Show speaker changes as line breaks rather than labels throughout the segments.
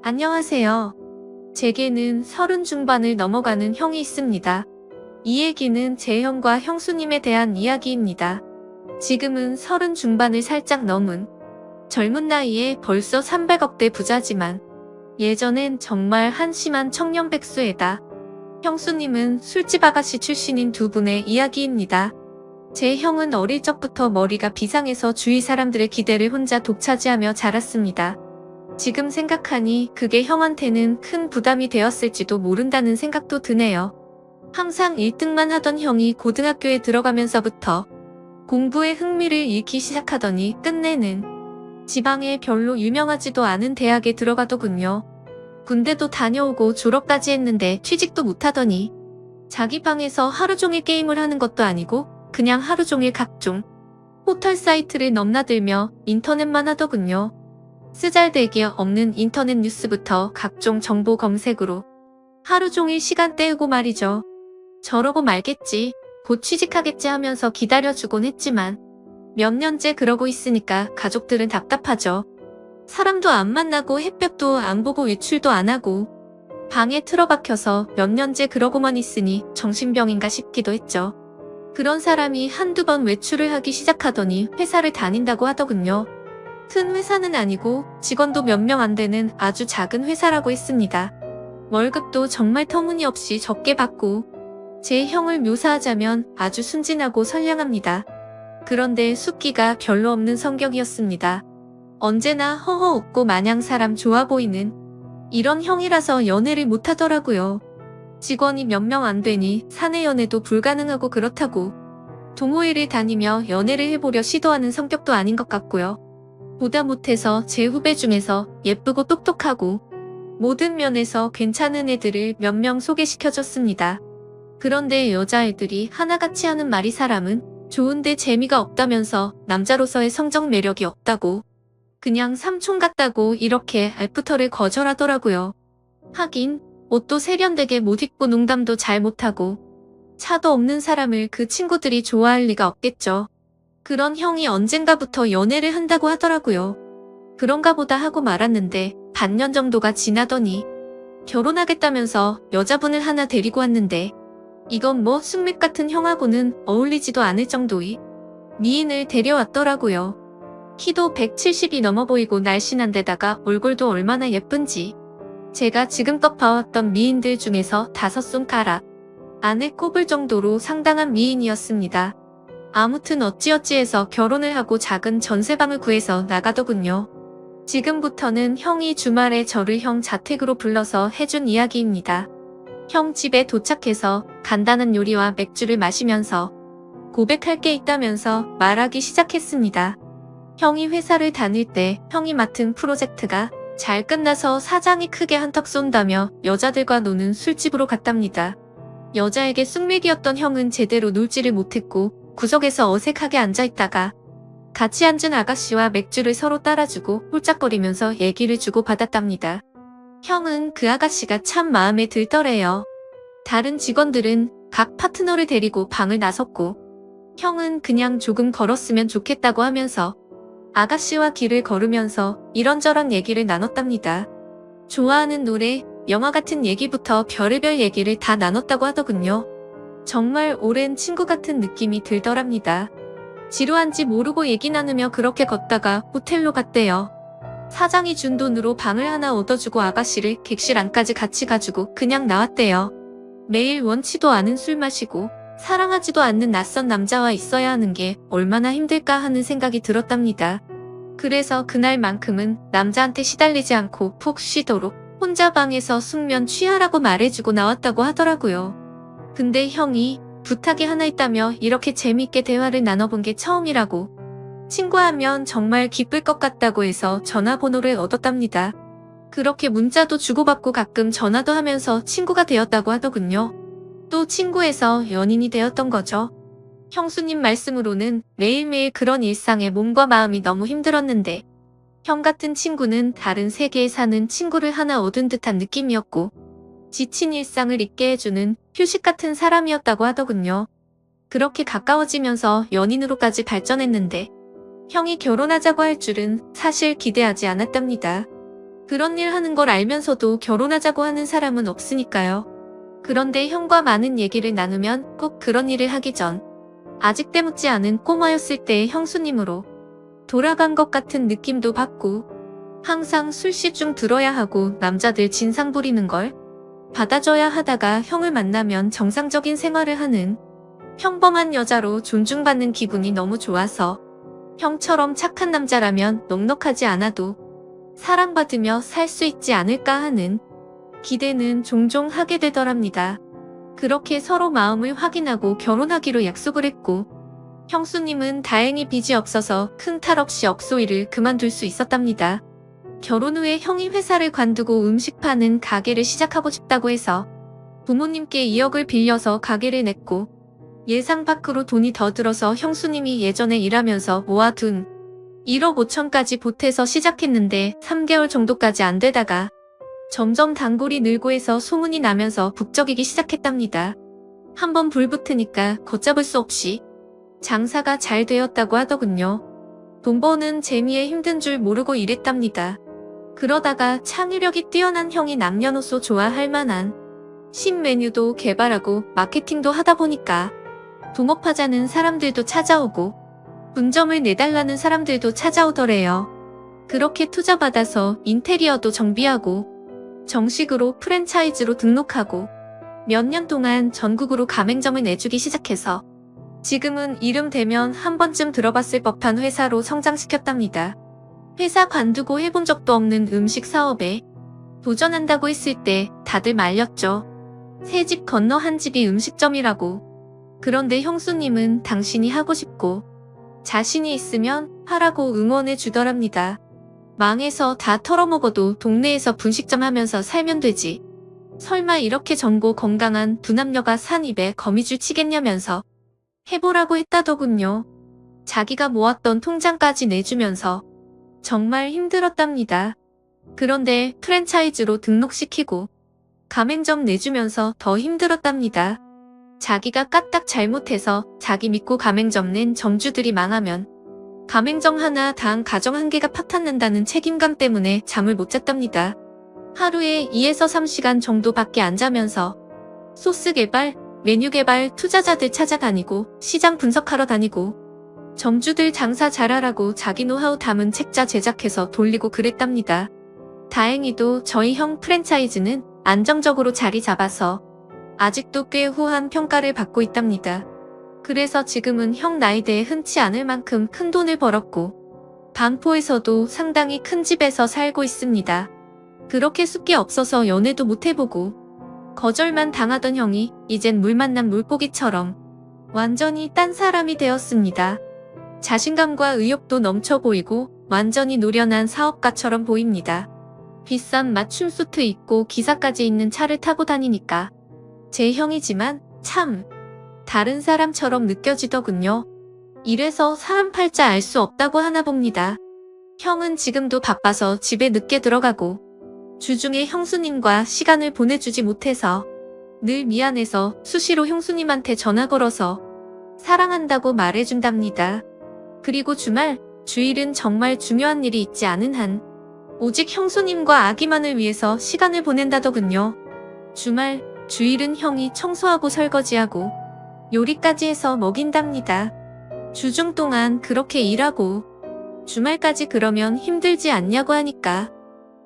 안녕하세요. 제게는 30 중반을 넘어가는 형이 있습니다. 이 얘기는 제 형과 형수님에 대한 이야기입니다. 지금은 30 중반을 살짝 넘은 젊은 나이에 벌써 300억대 부자지만 예전엔 정말 한심한 청년백수에다 형수님은 술집 아가씨 출신인 두 분의 이야기입니다. 제 형은 어릴 적부터 머리가 비상해서 주위 사람들의 기대를 혼자 독차지하며 자랐습니다. 지금 생각하니 그게 형한테는 큰 부담이 되었을지도 모른다는 생각도 드네요. 항상 1등만 하던 형이 고등학교에 들어가면서부터 공부에 흥미를 잃기 시작하더니 끝내는 지방에 별로 유명하지도 않은 대학에 들어가더군요. 군대도 다녀오고 졸업까지 했는데 취직도 못하더니 자기 방에서 하루 종일 게임을 하는 것도 아니고 그냥 하루 종일 각종 포털 사이트를 넘나들며 인터넷만 하더군요. 쓰잘데기 없는 인터넷 뉴스부터 각종 정보 검색으로 하루 종일 시간 때우고 말이죠. 저러고 말겠지, 곧 취직하겠지 하면서 기다려주곤 했지만 몇 년째 그러고 있으니까 가족들은 답답하죠. 사람도 안 만나고 햇볕도 안 보고 외출도 안 하고 방에 틀어박혀서 몇 년째 그러고만 있으니 정신병인가 싶기도 했죠. 그런 사람이 한두 번 외출을 하기 시작하더니 회사를 다닌다고 하더군요. 큰 회사는 아니고 직원도 몇 명 안 되는 아주 작은 회사라고 했습니다. 월급도 정말 터무니없이 적게 받고 제 형을 묘사하자면 아주 순진하고 선량합니다. 그런데 숫기가 별로 없는 성격이었습니다. 언제나 허허 웃고 마냥 사람 좋아 보이는 이런 형이라서 연애를 못하더라고요. 직원이 몇 명 안 되니 사내 연애도 불가능하고 그렇다고 동호회를 다니며 연애를 해보려 시도하는 성격도 아닌 것 같고요. 보다 못해서 제 후배 중에서 예쁘고 똑똑하고 모든 면에서 괜찮은 애들을 몇 명 소개시켜줬습니다. 그런데 여자애들이 하나같이 하는 말이 사람은 좋은데 재미가 없다면서 남자로서의 성적 매력이 없다고 그냥 삼촌 같다고 이렇게 알프터를 거절하더라고요. 하긴 옷도 세련되게 못 입고 농담도 잘 못하고 차도 없는 사람을 그 친구들이 좋아할 리가 없겠죠. 그런 형이 언젠가부터 연애를 한다고 하더라고요. 그런가 보다 하고 말았는데 반년 정도가 지나더니 결혼하겠다면서 여자분을 하나 데리고 왔는데 이건 뭐 숙맥 같은 형하고는 어울리지도 않을 정도의 미인을 데려왔더라고요. 키도 170이 넘어 보이고 날씬한 데다가 얼굴도 얼마나 예쁜지 제가 지금껏 봐왔던 미인들 중에서 5손가락 안에 꼽을 정도로 상당한 미인이었습니다. 아무튼 어찌어찌해서 결혼을 하고 작은 전세방을 구해서 나가더군요. 지금부터는 형이 주말에 저를 형 자택으로 불러서 해준 이야기입니다. 형 집에 도착해서 간단한 요리와 맥주를 마시면서 고백할 게 있다면서 말하기 시작했습니다. 형이 회사를 다닐 때 형이 맡은 프로젝트가 잘 끝나서 사장이 크게 한턱 쏜다며 여자들과 노는 술집으로 갔답니다. 여자에게 숙맥이었던 형은 제대로 놀지를 못했고 구석에서 어색하게 앉아있다가 같이 앉은 아가씨와 맥주를 서로 따라주고 홀짝거리면서 얘기를 주고받았답니다. 형은 그 아가씨가 참 마음에 들더래요. 다른 직원들은 각 파트너를 데리고 방을 나섰고 형은 그냥 조금 걸었으면 좋겠다고 하면서 아가씨와 길을 걸으면서 이런저런 얘기를 나눴답니다. 좋아하는 노래, 영화 같은 얘기부터 별의별 얘기를 다 나눴다고 하더군요. 정말 오랜 친구 같은 느낌이 들더랍니다. 지루한지 모르고 얘기 나누며 그렇게 걷다가 호텔로 갔대요. 사장이 준 돈으로 방을 하나 얻어주고 아가씨를 객실 안까지 같이 가지고 그냥 나왔대요. 매일 원치도 않은 술 마시고 사랑하지도 않는 낯선 남자와 있어야 하는 게 얼마나 힘들까 하는 생각이 들었답니다. 그래서 그날만큼은 남자한테 시달리지 않고 푹 쉬도록 혼자 방에서 숙면 취하라고 말해주고 나왔다고 하더라고요. 근데 형이 부탁이 하나 있다며 이렇게 재미있게 대화를 나눠본 게 처음이라고 친구하면 정말 기쁠 것 같다고 해서 전화번호를 얻었답니다. 그렇게 문자도 주고받고 가끔 전화도 하면서 친구가 되었다고 하더군요. 또 친구에서 연인이 되었던 거죠. 형수님 말씀으로는 매일매일 그런 일상에 몸과 마음이 너무 힘들었는데 형 같은 친구는 다른 세계에 사는 친구를 하나 얻은 듯한 느낌이었고 지친 일상을 잊게 해주는 휴식 같은 사람이었다고 하더군요. 그렇게 가까워지면서 연인으로까지 발전했는데 형이 결혼하자고 할 줄은 사실 기대하지 않았답니다. 그런 일 하는 걸 알면서도 결혼하자고 하는 사람은 없으니까요. 그런데 형과 많은 얘기를 나누면 꼭 그런 일을 하기 전 아직 때묻지 않은 꼬마였을 때의 형수님으로 돌아간 것 같은 느낌도 받고 항상 술시중 들어야 하고 남자들 진상 부리는 걸 받아줘야 하다가 형을 만나면 정상적인 생활을 하는 평범한 여자로 존중받는 기분이 너무 좋아서 형처럼 착한 남자라면 넉넉하지 않아도 사랑받으며 살 수 있지 않을까 하는 기대는 종종 하게 되더랍니다. 그렇게 서로 마음을 확인하고 결혼하기로 약속을 했고 형수님은 다행히 빚이 없어서 큰 탈 없이 업소일을 그만둘 수 있었답니다. 결혼 후에 형이 회사를 관두고 음식 파는 가게를 시작하고 싶다고 해서 부모님께 2억을 빌려서 가게를 냈고 예상 밖으로 돈이 더 들어서 형수님이 예전에 일하면서 모아둔 1억 5천까지 보태서 시작했는데 3개월 정도까지 안 되다가 점점 단골이 늘고 해서 소문이 나면서 북적이기 시작했답니다. 한번 불 붙으니까 걷잡을 수 없이 장사가 잘 되었다고 하더군요. 돈 버는 재미에 힘든 줄 모르고 일했답니다. 그러다가 창의력이 뛰어난 형이 남녀노소 좋아할 만한 신메뉴도 개발하고 마케팅도 하다 보니까 붕업하자는 사람들도 찾아오고 분점을 내달라는 사람들도 찾아오더래요. 그렇게 투자받아서 인테리어도 정비하고 정식으로 프랜차이즈로 등록하고 몇 년 동안 전국으로 가맹점을 내주기 시작해서 지금은 이름 대면 한 번쯤 들어봤을 법한 회사로 성장시켰답니다. 회사 관두고 해본 적도 없는 음식 사업에 도전한다고 했을 때 다들 말렸죠. 새 집 건너 한 집이 음식점이라고. 그런데 형수님은 당신이 하고 싶고 자신이 있으면 하라고 응원해 주더랍니다. 망해서 다 털어먹어도 동네에서 분식점 하면서 살면 되지. 설마 이렇게 젊고 건강한 두 남녀가 산 입에 거미줄 치겠냐면서 해보라고 했다더군요. 자기가 모았던 통장까지 내주면서 정말 힘들었답니다. 그런데 프랜차이즈로 등록시키고 가맹점 내주면서 더 힘들었답니다. 자기가 까딱 잘못해서 자기 믿고 가맹점 낸 점주들이 망하면 가맹점 하나 당 가정 한 개가 파탄난다는 책임감 때문에 잠을 못 잤답니다. 하루에 2에서 3시간 정도밖에 안 자면서 소스 개발, 메뉴 개발 투자자들 찾아다니고 시장 분석하러 다니고 점주들 장사 잘하라고 자기 노하우 담은 책자 제작해서 돌리고 그랬답니다. 다행히도 저희 형 프랜차이즈는 안정적으로 자리 잡아서 아직도 꽤 후한 평가를 받고 있답니다. 그래서 지금은 형 나이대에 흔치 않을 만큼 큰 돈을 벌었고 반포에서도 상당히 큰 집에서 살고 있습니다. 그렇게 숫게 없어서 연애도 못 해보고 거절만 당하던 형이 이젠 물 만난 물고기처럼 완전히 딴 사람이 되었습니다. 자신감과 의욕도 넘쳐 보이고 완전히 노련한 사업가처럼 보입니다. 비싼 맞춤 수트 입고 기사까지 있는 차를 타고 다니니까 제 형이지만 참 다른 사람처럼 느껴지더군요. 이래서 사람 팔자 알 수 없다고 하나 봅니다. 형은 지금도 바빠서 집에 늦게 들어가고 주중에 형수님과 시간을 보내주지 못해서 늘 미안해서 수시로 형수님한테 전화 걸어서 사랑한다고 말해준답니다. 그리고 주말, 주일은 정말 중요한 일이 있지 않은 한 오직 형수님과 아기만을 위해서 시간을 보낸다더군요. 주말, 주일은 형이 청소하고 설거지하고 요리까지 해서 먹인답니다. 주중 동안 그렇게 일하고 주말까지 그러면 힘들지 않냐고 하니까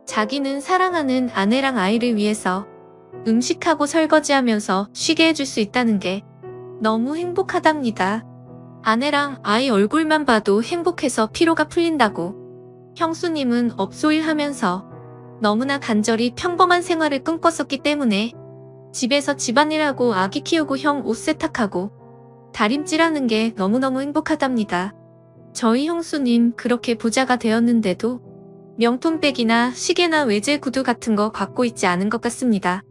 자기는 사랑하는 아내랑 아이를 위해서 음식하고 설거지하면서 쉬게 해줄 수 있다는 게 너무 행복하답니다. 아내랑 아이 얼굴만 봐도 행복해서 피로가 풀린다고. 형수님은 업소일 하면서 너무나 간절히 평범한 생활을 꿈꿨었기 때문에 집에서 집안일하고 아기 키우고 형 옷 세탁하고 다림질하는 게 너무너무 행복하답니다. 저희 형수님 그렇게 부자가 되었는데도 명품백이나 시계나 외제 구두 같은 거 갖고 있지 않은 것 같습니다.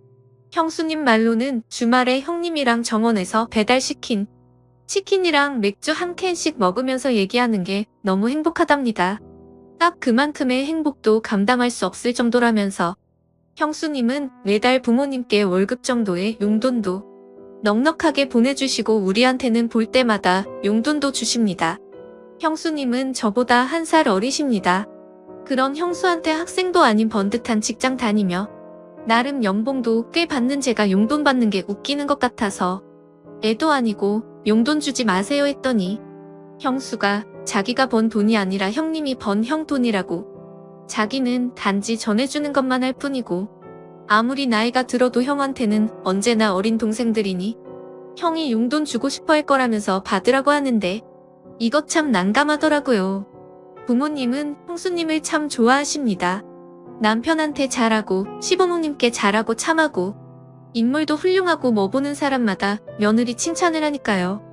형수님 말로는 주말에 형님이랑 정원에서 배달시킨 치킨이랑 맥주 한 캔씩 먹으면서 얘기하는 게 너무 행복하답니다. 딱 그만큼의 행복도 감당할 수 없을 정도라면서 형수님은 매달 부모님께 월급 정도의 용돈도 넉넉하게 보내주시고 우리한테는 볼 때마다 용돈도 주십니다. 형수님은 저보다 1살 어리십니다. 그런 형수한테 학생도 아닌 번듯한 직장 다니며 나름 연봉도 꽤 받는 제가 용돈 받는 게 웃기는 것 같아서 애도 아니고 용돈 주지 마세요 했더니 형수가 자기가 번 돈이 아니라 형님이 번 형 돈이라고 자기는 단지 전해주는 것만 할 뿐이고 아무리 나이가 들어도 형한테는 언제나 어린 동생들이니 형이 용돈 주고 싶어 할 거라면서 받으라고 하는데 이것 참 난감하더라고요. 부모님은 형수님을 참 좋아하십니다. 남편한테 잘하고 시부모님께 잘하고 참하고 인물도 훌륭하고 뭐 보는 사람마다 며느리 칭찬을 하니까요.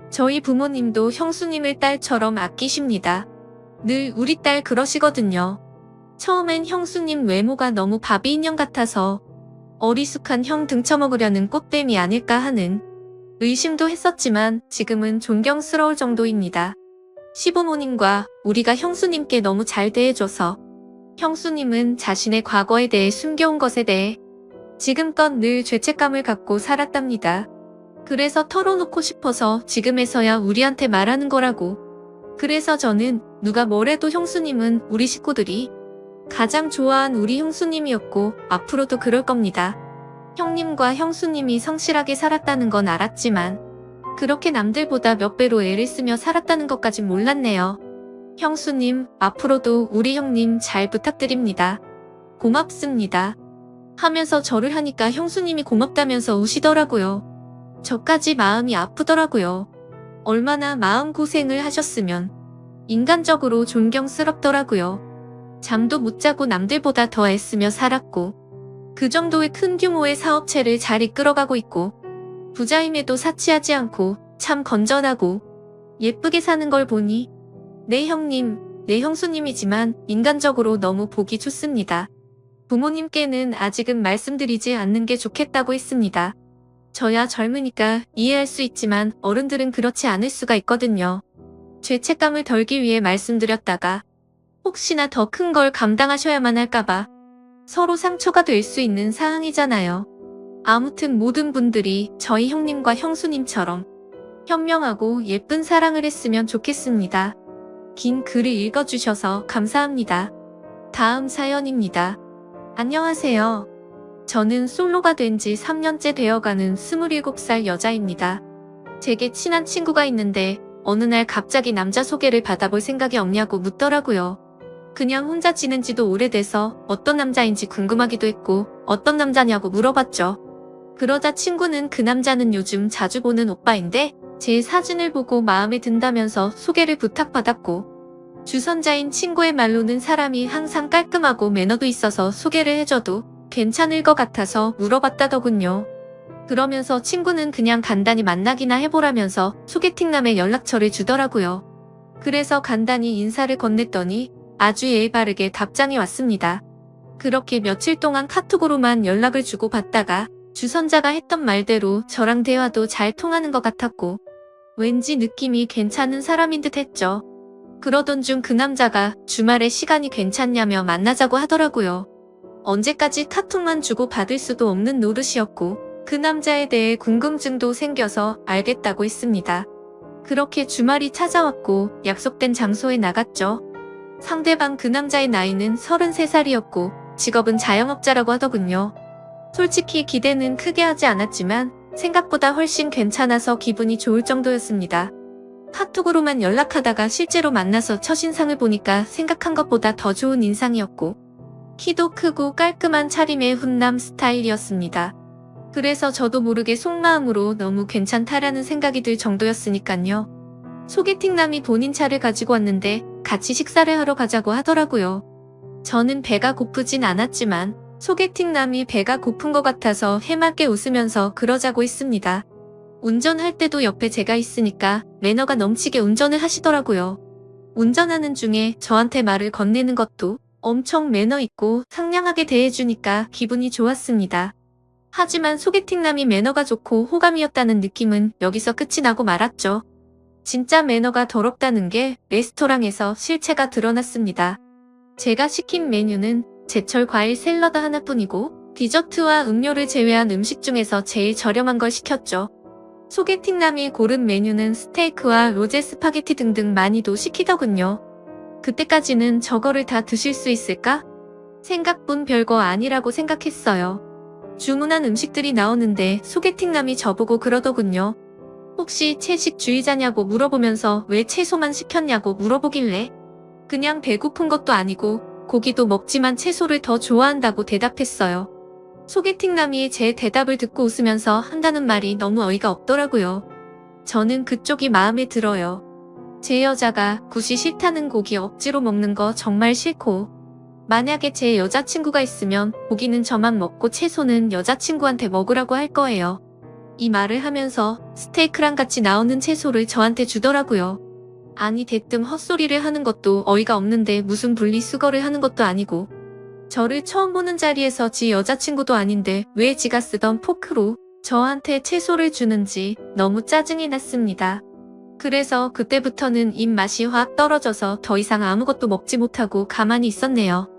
저희 부모님도 형수님을 딸처럼 아끼십니다. 늘 우리 딸 그러시거든요. 처음엔 형수님 외모가 너무 바비 인형 같아서 어리숙한 형 등쳐먹으려는 꽃뱀이 아닐까 하는 의심도 했었지만 지금은 존경스러울 정도입니다. 시부모님과 우리가 형수님께 너무 잘 대해줘서 형수님은 자신의 과거에 대해 숨겨온 것에 대해 지금껏 늘 죄책감을 갖고 살았답니다. 그래서 털어놓고 싶어서 지금에서야 우리한테 말하는 거라고. 그래서 저는 누가 뭐래도 형수님은 우리 식구들이 가장 좋아한 우리 형수님이었고 앞으로도 그럴 겁니다. 형님과 형수님이 성실하게 살았다는 건 알았지만 그렇게 남들보다 몇 배로 애를 쓰며 살았다는 것까진 몰랐네요. 형수님, 앞으로도 우리 형님 잘 부탁드립니다. 고맙습니다. 하면서 절을 하니까 형수님이 고맙다면서 우시더라고요. 저까지 마음이 아프더라고요. 얼마나 마음고생을 하셨으면 인간적으로 존경스럽더라고요. 잠도 못 자고 남들보다 더 애쓰며 살았고 그 정도의 큰 규모의 사업체를 잘 이끌어가고 있고 부자임에도 사치하지 않고 참 건전하고 예쁘게 사는 걸 보니 내 형님, 내 형수님이지만 인간적으로 너무 보기 좋습니다. 부모님께는 아직은 말씀드리지 않는 게 좋겠다고 했습니다. 저야 젊으니까 이해할 수 있지만 어른들은 그렇지 않을 수가 있거든요. 죄책감을 덜기 위해 말씀드렸다가 혹시나 더 큰 걸 감당하셔야만 할까봐 서로 상처가 될 수 있는 상황이잖아요. 아무튼 모든 분들이 저희 형님과 형수님처럼 현명하고 예쁜 사랑을 했으면 좋겠습니다. 긴 글을 읽어주셔서 감사합니다. 다음 사연입니다. 안녕하세요. 저는 솔로가 된 지 3년째 되어가는 27살 여자입니다. 제게 친한 친구가 있는데 어느 날 갑자기 남자 소개를 받아볼 생각이 없냐고 묻더라고요. 그냥 혼자 지낸 지도 오래돼서 어떤 남자인지 궁금하기도 했고 어떤 남자냐고 물어봤죠. 그러자 친구는 그 남자는 요즘 자주 보는 오빠인데 제 사진을 보고 마음에 든다면서 소개를 부탁받았고 주선자인 친구의 말로는 사람이 항상 깔끔하고 매너도 있어서 소개를 해줘도 괜찮을 것 같아서 물어봤다더군요. 그러면서 친구는 그냥 간단히 만나기나 해보라면서 소개팅남의 연락처를 주더라고요. 그래서 간단히 인사를 건넸더니 아주 예의 바르게 답장이 왔습니다. 그렇게 며칠 동안 카톡으로만 연락을 주고받다가 주선자가 했던 말대로 저랑 대화도 잘 통하는 것 같았고 왠지 느낌이 괜찮은 사람인 듯 했죠. 그러던 중 그 남자가 주말에 시간이 괜찮냐며 만나자고 하더라고요. 언제까지 카톡만 주고 받을 수도 없는 노릇이었고 그 남자에 대해 궁금증도 생겨서 알겠다고 했습니다. 그렇게 주말이 찾아왔고 약속된 장소에 나갔죠. 상대방 그 남자의 나이는 33살이었고 직업은 자영업자라고 하더군요. 솔직히 기대는 크게 하지 않았지만 생각보다 훨씬 괜찮아서 기분이 좋을 정도였습니다. 카톡으로만 연락하다가 실제로 만나서 첫인상을 보니까 생각한 것보다 더 좋은 인상이었고 키도 크고 깔끔한 차림의 훈남 스타일이었습니다. 그래서 저도 모르게 속마음으로 너무 괜찮다라는 생각이 들 정도였으니깐요. 소개팅남이 본인 차를 가지고 왔는데 같이 식사를 하러 가자고 하더라고요. 저는 배가 고프진 않았지만 소개팅남이 배가 고픈 것 같아서 해맑게 웃으면서 그러자고 했습니다. 운전할 때도 옆에 제가 있으니까 매너가 넘치게 운전을 하시더라고요. 운전하는 중에 저한테 말을 건네는 것도 엄청 매너 있고 상냥하게 대해주니까 기분이 좋았습니다. 하지만 소개팅남이 매너가 좋고 호감이었다는 느낌은 여기서 끝이 나고 말았죠. 진짜 매너가 더럽다는 게 레스토랑에서 실체가 드러났습니다. 제가 시킨 메뉴는 제철 과일 샐러드 하나뿐이고 디저트와 음료를 제외한 음식 중에서 제일 저렴한 걸 시켰죠. 소개팅남이 고른 메뉴는 스테이크와 로제 스파게티 등등 많이도 시키더군요. 그때까지는 저거를 다 드실 수 있을까? 생각뿐 별거 아니라고 생각했어요. 주문한 음식들이 나오는데 소개팅남이 저보고 그러더군요. 혹시 채식주의자냐고 물어보면서 왜 채소만 시켰냐고 물어보길래 그냥 배고픈 것도 아니고 고기도 먹지만 채소를 더 좋아한다고 대답했어요. 소개팅남이 제 대답을 듣고 웃으면서 한다는 말이 너무 어이가 없더라고요. 저는 그쪽이 마음에 들어요. 제 여자가 굳이 싫다는 고기 억지로 먹는 거 정말 싫고, 만약에 제 여자친구가 있으면 고기는 저만 먹고 채소는 여자친구한테 먹으라고 할 거예요. 이 말을 하면서 스테이크랑 같이 나오는 채소를 저한테 주더라고요. 아니 대뜸 헛소리를 하는 것도 어이가 없는데 무슨 분리수거를 하는 것도 아니고, 저를 처음 보는 자리에서 지 여자친구도 아닌데 왜 지가 쓰던 포크로 저한테 채소를 주는지 너무 짜증이 났습니다. 그래서 그때부터는 입맛이 확 떨어져서 더 이상 아무것도 먹지 못하고 가만히 있었네요.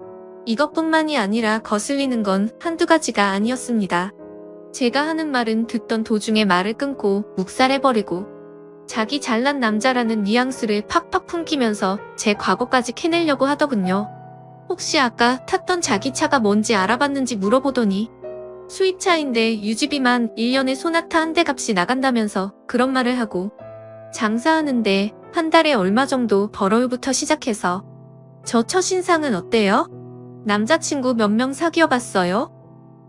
이것뿐만이 아니라 거슬리는 건 한두 가지가 아니었습니다. 제가 하는 말은 듣던 도중에 말을 끊고 묵살해버리고 자기 잘난 남자라는 뉘앙스를 팍팍 풍기면서 제 과거까지 캐내려고 하더군요. 혹시 아까 탔던 자기 차가 뭔지 알아봤는지 물어보더니 수입차인데 유지비만 1년에 소나타 한 대 값이 나간다면서 그런 말을 하고, 장사하는데 한 달에 얼마 정도 벌어요부터 시작해서 저 첫인상은 어때요? 남자친구 몇 명 사귀어봤어요?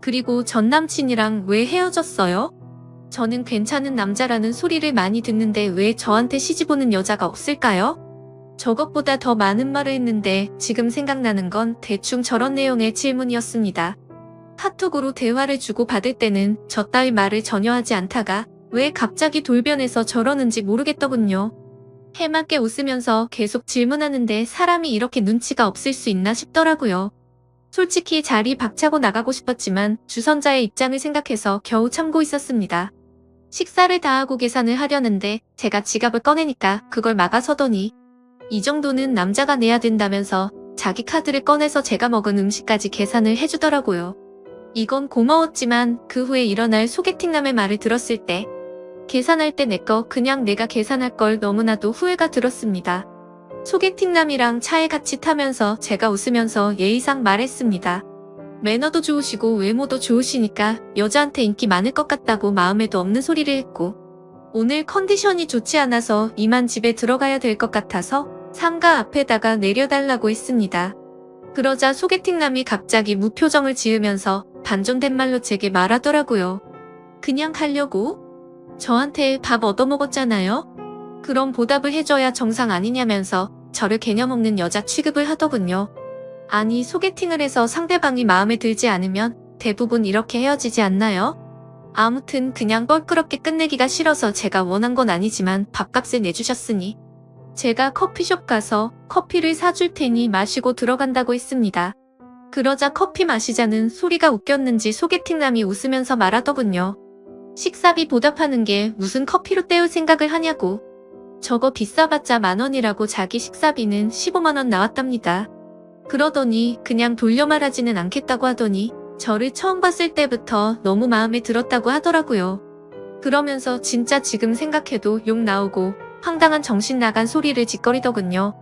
그리고 전 남친이랑 왜 헤어졌어요? 저는 괜찮은 남자라는 소리를 많이 듣는데 왜 저한테 시집오는 여자가 없을까요? 저것보다 더 많은 말을 했는데 지금 생각나는 건 대충 저런 내용의 질문이었습니다. 카톡으로 대화를 주고받을 때는 저 따위 말을 전혀 하지 않다가 왜 갑자기 돌변해서 저러는지 모르겠더군요. 해맑게 웃으면서 계속 질문하는데 사람이 이렇게 눈치가 없을 수 있나 싶더라고요. 솔직히 자리 박차고 나가고 싶었지만 주선자의 입장을 생각해서 겨우 참고 있었습니다. 식사를 다 하고 계산을 하려는데 제가 지갑을 꺼내니까 그걸 막아서더니 이 정도는 남자가 내야 된다면서 자기 카드를 꺼내서 제가 먹은 음식까지 계산을 해주더라고요. 이건 고마웠지만 그 후에 일어날 소개팅남의 말을 들었을 때 계산할 때 내 거 그냥 내가 계산할 걸 너무나도 후회가 들었습니다. 소개팅남이랑 차에 같이 타면서 제가 웃으면서 예의상 말했습니다. 매너도 좋으시고 외모도 좋으시니까 여자한테 인기 많을 것 같다고 마음에도 없는 소리를 했고, 오늘 컨디션이 좋지 않아서 이만 집에 들어가야 될 것 같아서 상가 앞에다가 내려달라고 했습니다. 그러자 소개팅남이 갑자기 무표정을 지으면서 반전된 말로 제게 말하더라고요. 그냥 가려고? 저한테 밥 얻어먹었잖아요? 그럼 보답을 해줘야 정상 아니냐면서 저를 개념 없는 여자 취급을 하더군요. 아니 소개팅을 해서 상대방이 마음에 들지 않으면 대부분 이렇게 헤어지지 않나요? 아무튼 그냥 껄끄럽게 끝내기가 싫어서 제가 원한 건 아니지만 밥값을 내주셨으니 제가 커피숍 가서 커피를 사줄 테니 마시고 들어간다고 했습니다. 그러자 커피 마시자는 소리가 웃겼는지 소개팅남이 웃으면서 말하더군요. 식사비 보답하는 게 무슨 커피로 때울 생각을 하냐고. 저거 비싸봤자 10,000원이라고 자기 식사비는 150,000원 나왔답니다. 그러더니 그냥 돌려 말하지는 않겠다고 하더니 저를 처음 봤을 때부터 너무 마음에 들었다고 하더라고요. 그러면서 진짜 지금 생각해도 욕 나오고 황당한 정신 나간 소리를 짓거리더군요.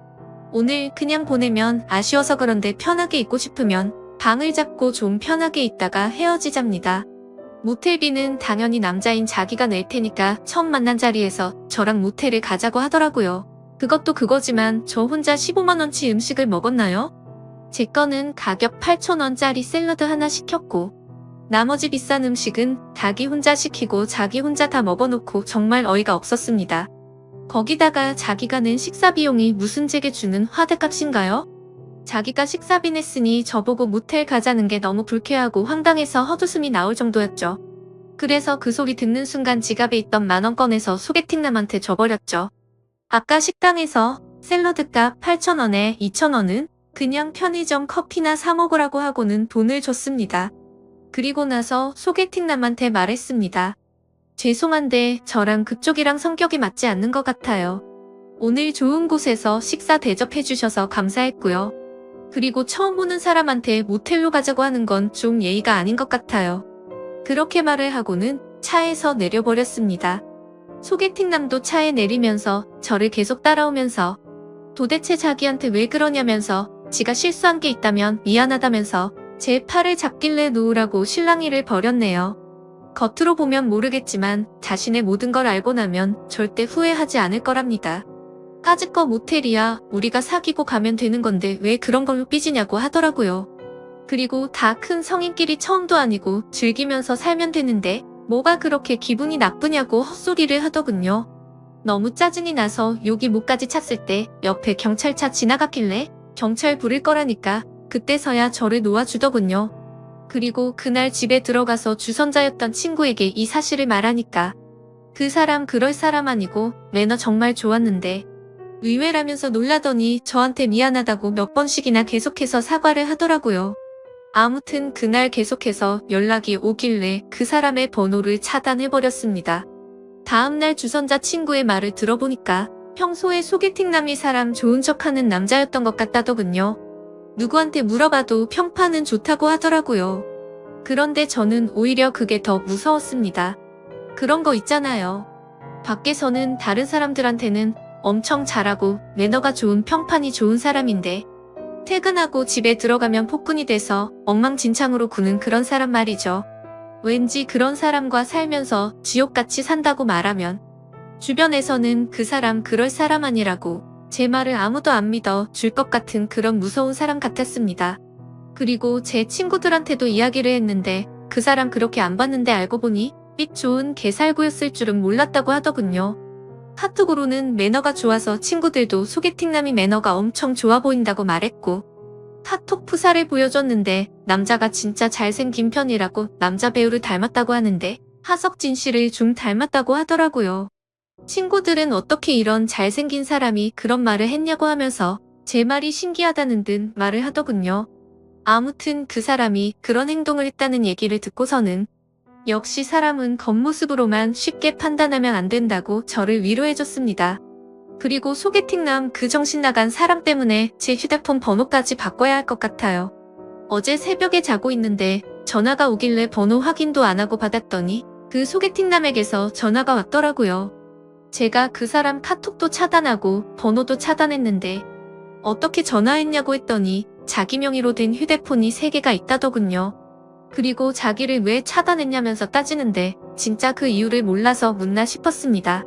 오늘 그냥 보내면 아쉬워서 그런데 편하게 있고 싶으면 방을 잡고 좀 편하게 있다가 헤어지잡니다. 모텔비는 당연히 남자인 자기가 낼 테니까 처음 만난 자리에서 저랑 모텔을 가자고 하더라고요. 그것도 그거지만 저 혼자 150,000원치 음식을 먹었나요? 제 거는 가격 8,000원짜리 샐러드 하나 시켰고 나머지 비싼 음식은 닭이 혼자 시키고 자기 혼자 다 먹어놓고 정말 어이가 없었습니다. 거기다가 자기가 낸 식사 비용이 무슨 제게 주는 화대값인가요? 자기가 식사비 냈으니 저보고 모텔 가자는 게 너무 불쾌하고 황당해서 헛웃음이 나올 정도였죠. 그래서 그 소리 듣는 순간 지갑에 있던 10,000원 꺼내서 소개팅남한테 줘버렸죠. 아까 식당에서 샐러드값 8,000원에 2,000원은 그냥 편의점 커피나 사 먹으라고 하고는 돈을 줬습니다. 그리고 나서 소개팅남한테 말했습니다. 죄송한데 저랑 그쪽이랑 성격이 맞지 않는 것 같아요. 오늘 좋은 곳에서 식사 대접해주셔서 감사했고요. 그리고 처음 보는 사람한테 모텔로 가자고 하는 건 좀 예의가 아닌 것 같아요. 그렇게 말을 하고는 차에서 내려버렸습니다. 소개팅남도 차에 내리면서 저를 계속 따라오면서 도대체 자기한테 왜 그러냐면서 지가 실수한 게 있다면 미안하다면서 제 팔을 잡길래 놓으라고 실랑이를 벌였네요. 겉으로 보면 모르겠지만 자신의 모든 걸 알고 나면 절대 후회하지 않을 거랍니다. 까짓거 모텔이야 우리가 사귀고 가면 되는 건데 왜 그런 걸로 삐지냐고 하더라고요. 그리고 다 큰 성인끼리 처음도 아니고 즐기면서 살면 되는데 뭐가 그렇게 기분이 나쁘냐고 헛소리를 하더군요. 너무 짜증이 나서 여기 목까지 찼을 때 옆에 경찰차 지나갔길래 경찰 부를 거라니까 그때서야 저를 놓아주더군요. 그리고 그날 집에 들어가서 주선자였던 친구에게 이 사실을 말하니까 그 사람 그럴 사람 아니고 매너 정말 좋았는데 의외라면서 놀라더니 저한테 미안하다고 몇 번씩이나 계속해서 사과를 하더라고요. 아무튼 그날 계속해서 연락이 오길래 그 사람의 번호를 차단해버렸습니다. 다음날 주선자 친구의 말을 들어보니까 평소에 소개팅남이 사람 좋은 척하는 남자였던 것 같다더군요. 누구한테 물어봐도 평판은 좋다고 하더라고요. 그런데 저는 오히려 그게 더 무서웠습니다. 그런 거 있잖아요. 밖에서는 다른 사람들한테는 엄청 잘하고 매너가 좋은 평판이 좋은 사람인데 퇴근하고 집에 들어가면 폭군이 돼서 엉망진창으로 구는 그런 사람 말이죠. 왠지 그런 사람과 살면서 지옥같이 산다고 말하면 주변에서는 그 사람 그럴 사람 아니라고 제 말을 아무도 안 믿어 줄 것 같은 그런 무서운 사람 같았습니다. 그리고 제 친구들한테도 이야기를 했는데 그 사람 그렇게 안 봤는데 알고 보니 삐 좋은 개살구였을 줄은 몰랐다고 하더군요. 카톡으로는 매너가 좋아서 친구들도 소개팅남이 매너가 엄청 좋아 보인다고 말했고 카톡 프사를 보여줬는데 남자가 진짜 잘생긴 편이라고 남자 배우를 닮았다고 하는데 하석진 씨를 좀 닮았다고 하더라고요. 친구들은 어떻게 이런 잘생긴 사람이 그런 말을 했냐고 하면서 제 말이 신기하다는 듯 말을 하더군요. 아무튼 그 사람이 그런 행동을 했다는 얘기를 듣고서는 역시 사람은 겉모습으로만 쉽게 판단하면 안 된다고 저를 위로해줬습니다. 그리고 소개팅남 그 정신 나간 사람 때문에 제 휴대폰 번호까지 바꿔야 할 것 같아요. 어제 새벽에 자고 있는데 전화가 오길래 번호 확인도 안 하고 받았더니 그 소개팅남에게서 전화가 왔더라고요. 제가 그 사람 카톡도 차단하고 번호도 차단했는데 어떻게 전화했냐고 했더니 자기 명의로 된 휴대폰이 3개가 있다더군요. 그리고 자기를 왜 차단했냐면서 따지는데 진짜 그 이유를 몰라서 묻나 싶었습니다.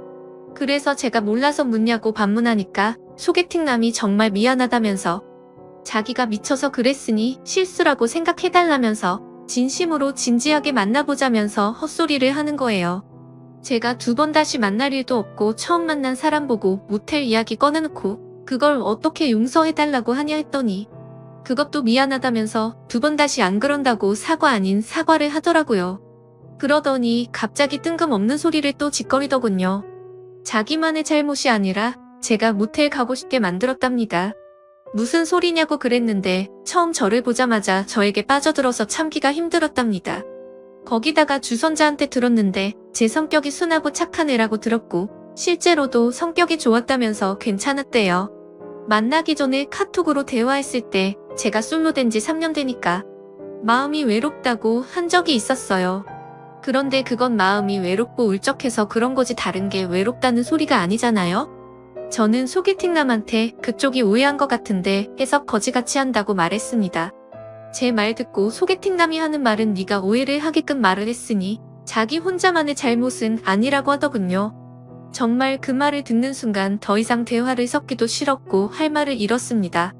그래서 제가 몰라서 묻냐고 반문하니까 소개팅남이 정말 미안하다면서 자기가 미쳐서 그랬으니 실수라고 생각해달라면서 진심으로 진지하게 만나보자면서 헛소리를 하는 거예요. 제가 2번 다시 만날 일도 없고 처음 만난 사람 보고 모텔 이야기 꺼내놓고 그걸 어떻게 용서해달라고 하냐 했더니 그것도 미안하다면서 2번 다시 안 그런다고 사과 아닌 사과를 하더라고요. 그러더니 갑자기 뜬금없는 소리를 또 짓거리더군요. 자기만의 잘못이 아니라 제가 모텔 가고 싶게 만들었답니다. 무슨 소리냐고 그랬는데 처음 저를 보자마자 저에게 빠져들어서 참기가 힘들었답니다. 거기다가 주선자한테 들었는데 제 성격이 순하고 착한 애라고 들었고 실제로도 성격이 좋았다면서 괜찮았대요. 만나기 전에 카톡으로 대화했을 때 제가 솔로 된 지 3년 되니까 마음이 외롭다고 한 적이 있었어요. 그런데 그건 마음이 외롭고 울적해서 그런 거지 다른 게 외롭다는 소리가 아니잖아요? 저는 소개팅남한테 그쪽이 오해한 것 같은데 해석 거지같이 한다고 말했습니다. 제 말 듣고 소개팅남이 하는 말은 네가 오해를 하게끔 말을 했으니 자기 혼자만의 잘못은 아니라고 하더군요. 정말 그 말을 듣는 순간 더 이상 대화를 섞기도 싫었고 할 말을 잃었습니다.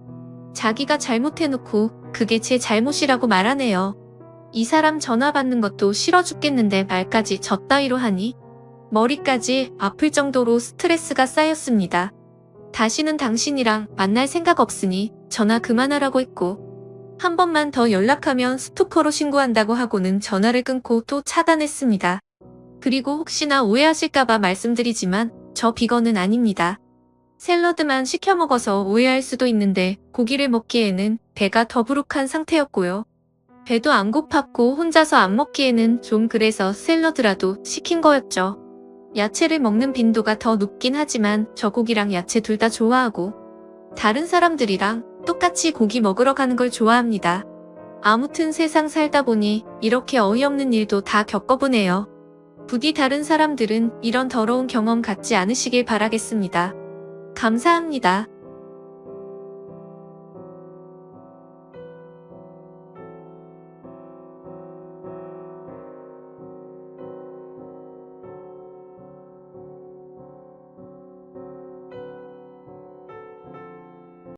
자기가 잘못해놓고 그게 제 잘못이라고 말하네요. 이 사람 전화 받는 것도 싫어 죽겠는데 말까지 저 따위로 하니 머리까지 아플 정도로 스트레스가 쌓였습니다. 다시는 당신이랑 만날 생각 없으니 전화 그만하라고 했고 한 번만 더 연락하면 스토커로 신고한다고 하고는 전화를 끊고 또 차단했습니다. 그리고 혹시나 오해하실까봐 말씀드리지만 저 비건은 아닙니다. 샐러드만 시켜 먹어서 오해할 수도 있는데 고기를 먹기에는 배가 더부룩한 상태였고요. 배도 안 고팠고 혼자서 안 먹기에는 좀 그래서 샐러드라도 시킨 거였죠. 야채를 먹는 빈도가 더 높긴 하지만 저 고기랑 야채 둘 다 좋아하고 다른 사람들이랑 똑같이 고기 먹으러 가는 걸 좋아합니다. 아무튼 세상 살다 보니 이렇게 어이없는 일도 다 겪어보네요. 부디 다른 사람들은 이런 더러운 경험 갖지 않으시길 바라겠습니다. 감사합니다.